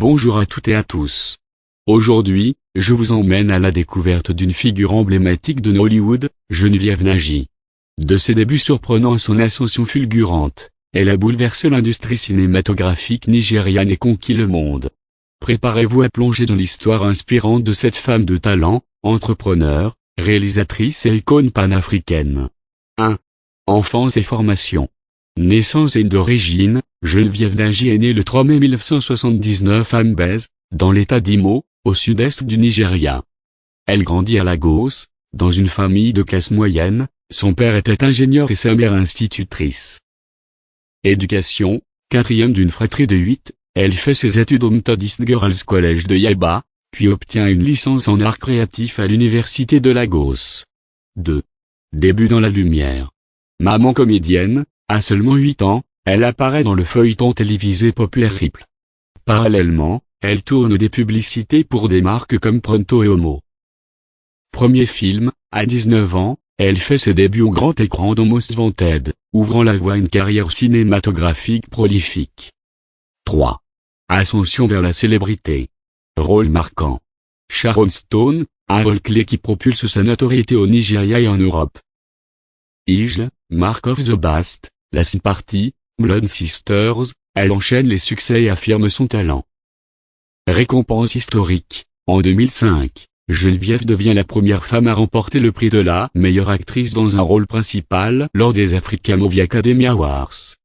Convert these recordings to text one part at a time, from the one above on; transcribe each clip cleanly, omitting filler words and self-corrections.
Bonjour à toutes et à tous. Aujourd'hui, je vous emmène à la découverte d'une figure emblématique de Nollywood, Geneviève Nagy. De ses débuts surprenants à son ascension fulgurante, elle a bouleversé l'industrie cinématographique nigériane et conquis le monde. Préparez-vous à plonger dans l'histoire inspirante de cette femme de talent, entrepreneur, réalisatrice et icône panafricaine. 1. Enfance et formation. Naissance et d'origine, Geneviève Nagy est née le 3 mai 1979 à Mbez, dans l'état d'Imo, au sud-est du Nigeria. Elle grandit à Lagos, dans une famille de classe moyenne, son père était ingénieur et sa mère institutrice. Éducation, quatrième d'une fratrie de 8, elle fait ses études au Methodist Girls College de Yaba, puis obtient une licence en arts créatifs à l'université de Lagos. 2. Début dans la lumière. Maman comédienne, à seulement 8 ans, elle apparaît dans le feuilleton télévisé populaire Ripple. Parallèlement, elle tourne des publicités pour des marques comme Pronto et Omo. Premier film, à 19 ans, elle fait ses débuts au grand écran dans Most Wanted, ouvrant la voie à une carrière cinématographique prolifique. 3. Ascension vers la célébrité. Rôle marquant. Sharon Stone, un rôle clé qui propulse sa notoriété au Nigeria et en Europe. Ijle, Mark of the Beast, La Sea Party, Blood Sisters, elle enchaîne les succès et affirme son talent. Récompense historique. En 2005, Geneviève devient la première femme à remporter le prix de la meilleure actrice dans un rôle principal lors des Africa Movie Academy Awards.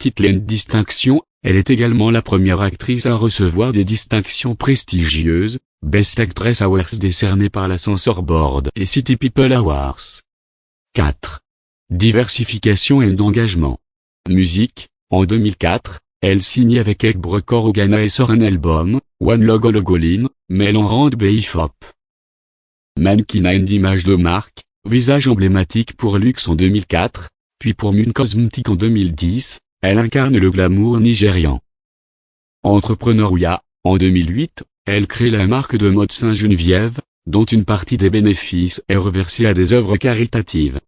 Titre et distinction, elle est également la première actrice à recevoir des distinctions prestigieuses, Best Actress Awards décernés par la Censor Board et City People Awards. 4. Diversification et d'engagement. Musique, en 2004, elle signe avec Ekb Records au Ghana et sort un album, One Logo Logolin, mêlant R&B et hip-hop. Mannequin une image de marque, visage emblématique pour Luxe en 2004, puis pour Mun Cosmetics en 2010, elle incarne le glamour nigérian. Entrepreneuriat, en 2008, elle crée la marque de mode Saint-Geneviève, dont une partie des bénéfices est reversée à des œuvres caritatives.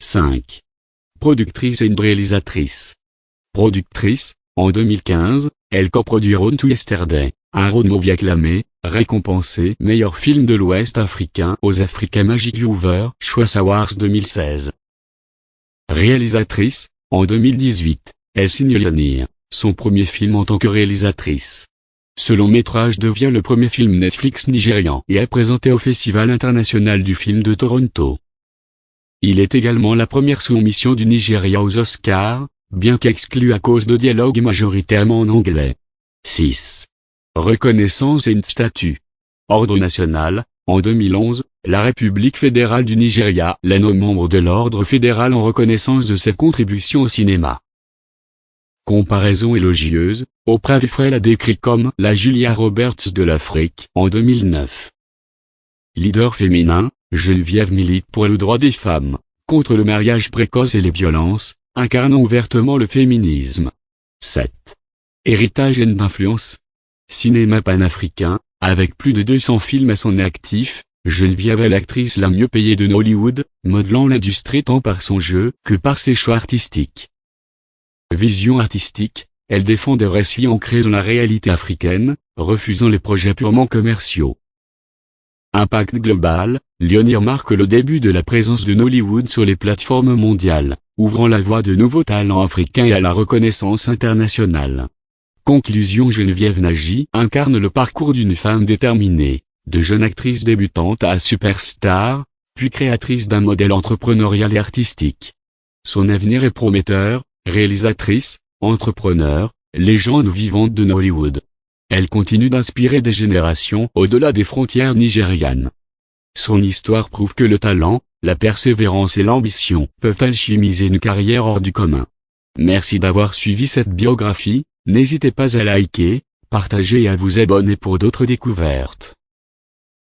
5. Productrice et réalisatrice. Productrice, en 2015, elle coproduit Road to Yesterday, un road movie acclamé, récompensé meilleur film de l'Ouest africain aux Africa Magic Viewer Choice Awards 2016. Réalisatrice, en 2018, elle signe Lionir, son premier film en tant que réalisatrice. Ce long métrage devient le premier film Netflix nigérian et est présenté au Festival international du film de Toronto. Il est également la première soumission du Nigeria aux Oscars, bien qu'exclu à cause de dialogue majoritairement en anglais. 6. Reconnaissance et statut. Ordre national, en 2011, la République fédérale du Nigeria la nomme membre de l'ordre fédéral en reconnaissance de ses contributions au cinéma. Comparaison élogieuse, Oprah Winfrey l'a décrit comme la Julia Roberts de l'Afrique en 2009. Leader féminin, Geneviève milite pour le droit des femmes, contre le mariage précoce et les violences, incarnant ouvertement le féminisme. 7. Héritage et d'influence. Cinéma panafricain, avec plus de 200 films à son actif, Geneviève est l'actrice la mieux payée de Nollywood, modelant l'industrie tant par son jeu que par ses choix artistiques. Vision artistique, elle défend des récits ancrés dans la réalité africaine, refusant les projets purement commerciaux. Impact global, Lionir marque le début de la présence de Nollywood sur les plateformes mondiales, ouvrant la voie de nouveaux talents africains et à la reconnaissance internationale. Conclusion. Geneviève Nagy incarne le parcours d'une femme déterminée, de jeune actrice débutante à superstar, puis créatrice d'un modèle entrepreneurial et artistique. Son avenir est prometteur, réalisatrice, entrepreneur, légende vivante de Nollywood. Elle continue d'inspirer des générations au-delà des frontières nigérianes. Son histoire prouve que le talent, la persévérance et l'ambition peuvent alchimiser une carrière hors du commun. Merci d'avoir suivi cette biographie, n'hésitez pas à liker, partager et à vous abonner pour d'autres découvertes.